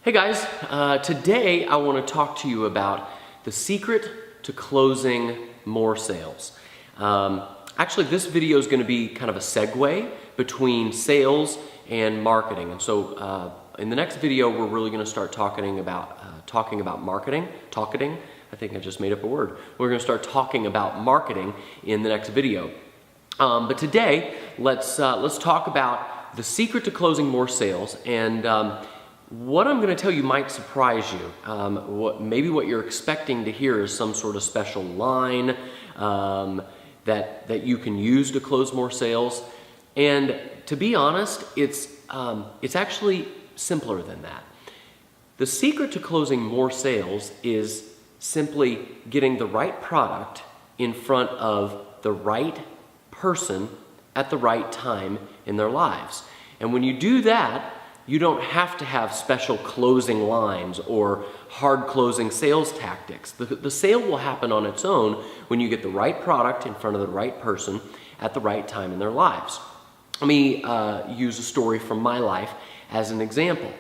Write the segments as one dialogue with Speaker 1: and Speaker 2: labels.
Speaker 1: Hey guys, today I want to talk to you about the secret to closing more sales. Actually, this video is going to be kind of a segue between sales and marketing. And so in the next video, we're really going to start talking about marketing. I think I just made up a word. We're going to start talking about marketing in the next video. But today, let's talk about the secret to closing more sales. And what I'm going to tell you might surprise you. Maybe what you're expecting to hear is some sort of special line that you can use to close more sales. And to be honest, it's actually simpler than that. The secret to closing more sales is simply getting the right product in front of the right person at the right time in their lives. And when you do that, you don't have to have special closing lines or hard closing sales tactics. The sale will happen on its own when you get the right product in front of the right person at the right time in their lives. Let me use a story from my life as an example.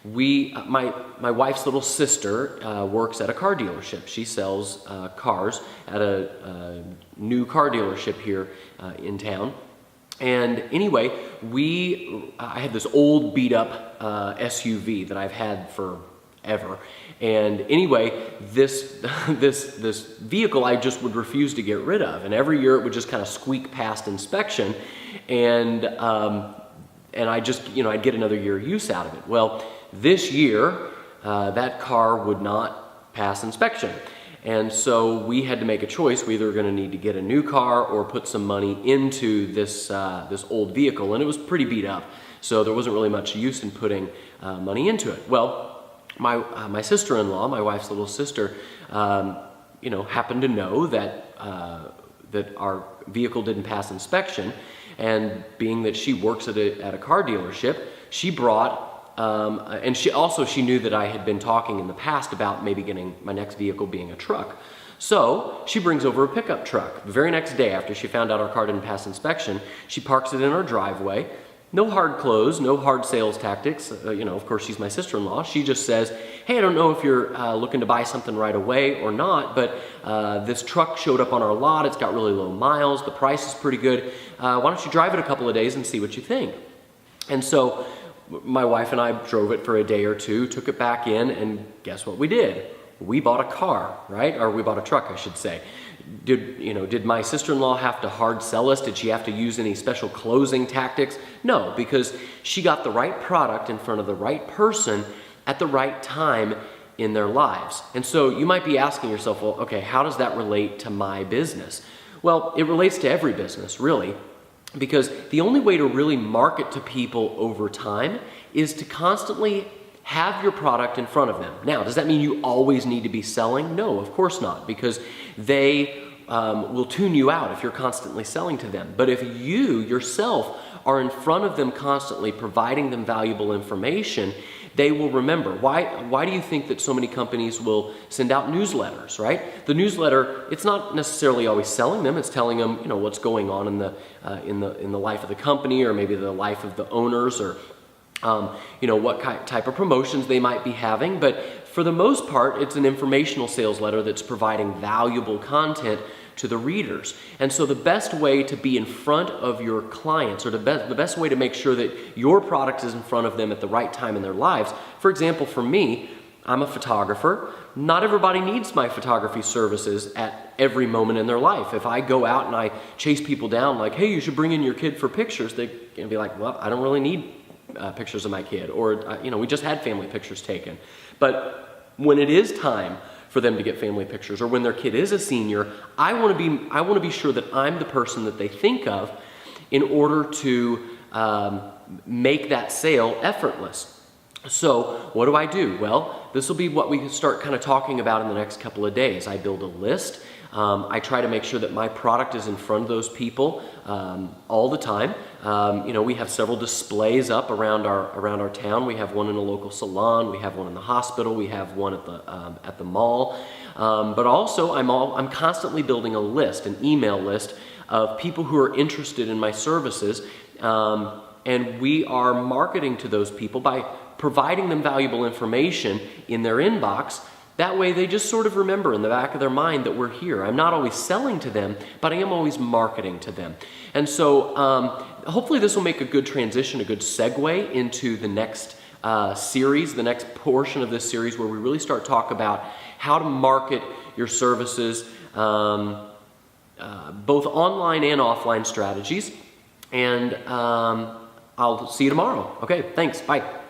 Speaker 1: My wife's little sister works at a car dealership. She sells cars at a new car dealership here in town. And anyway, I had this old beat up SUV that I've had forever. And anyway, this vehicle I just would refuse to get rid of. And every year it would just kind of squeak past inspection. And I just, I'd get another year use out of it. Well, this year, that car would not pass inspection. And so we had to make a choice. We either were going to need to get a new car or put some money into this old vehicle. And it was pretty beat up, so there wasn't really much use in putting money into it. Well, my sister-in-law, my wife's little sister, happened to know that our vehicle didn't pass inspection. And being that she works at a car dealership, she brought and she knew that I had been talking in the past about maybe getting my next vehicle being a truck. So she brings over a pickup truck. The very next day after she found out our car didn't pass inspection, she parks it in our driveway. No hard close, no hard sales tactics. Of course, she's my sister-in-law. She just says, hey, I don't know if you're looking to buy something right away or not, but this truck showed up on our lot. It's got really low miles. The price is pretty good. Why don't you drive it a couple of days and see what you think? And so my wife and I drove it for a day or two, took it back in, and guess what we did? We bought a car, right? Or we bought a truck, I should say. Did my sister-in-law have to hard sell us? Did she have to use any special closing tactics? No, because she got the right product in front of the right person at the right time in their lives. And so you might be asking yourself, well, okay, how does that relate to my business? Well, it relates to every business, really. Because the only way to really market to people over time is to constantly have your product in front of them. Now, does that mean you always need to be selling? No, of course not, because they will tune you out if you're constantly selling to them. But if you yourself are in front of them constantly providing them valuable information, they will remember. Why do you think that so many companies will send out newsletters, right? The newsletter, it's not necessarily always selling them. It's telling them, what's going on in the life of the company, or maybe the life of the owners, or what type of promotions they might be having. But for the most part, it's an informational sales letter that's providing valuable content to the readers. And so the best way to be in front of your clients, or the best way to make sure that your product is in front of them at the right time in their lives. For example, for me, I'm a photographer. Not everybody needs my photography services at every moment in their life. If I go out and I chase people down like, hey, you should bring in your kid for pictures, they're gonna be like, well, I don't really need pictures of my kid. Or, we just had family pictures taken. But when it is time for them to get family pictures, or when their kid is a senior, I want to be sure that I'm the person that they think of in order to make that sale effortless. So what do? Well, this will be what we can start kind of talking about in the next couple of days. I build a list. I try to make sure that my product is in front of those people all the time. We have several displays up around our town. We have one in a local salon. We have one in the hospital. We have one at the mall. But also, I'm constantly building a list, an email list of people who are interested in my services. And we are marketing to those people by providing them valuable information in their inbox. That way they just sort of remember in the back of their mind that we're here. I'm not always selling to them, but I am always marketing to them. And so hopefully this will make a good transition, a good segue into the next series, the next portion of this series where we really start to talk about how to market your services, both online and offline strategies. And I'll see you tomorrow. Okay, thanks. Bye.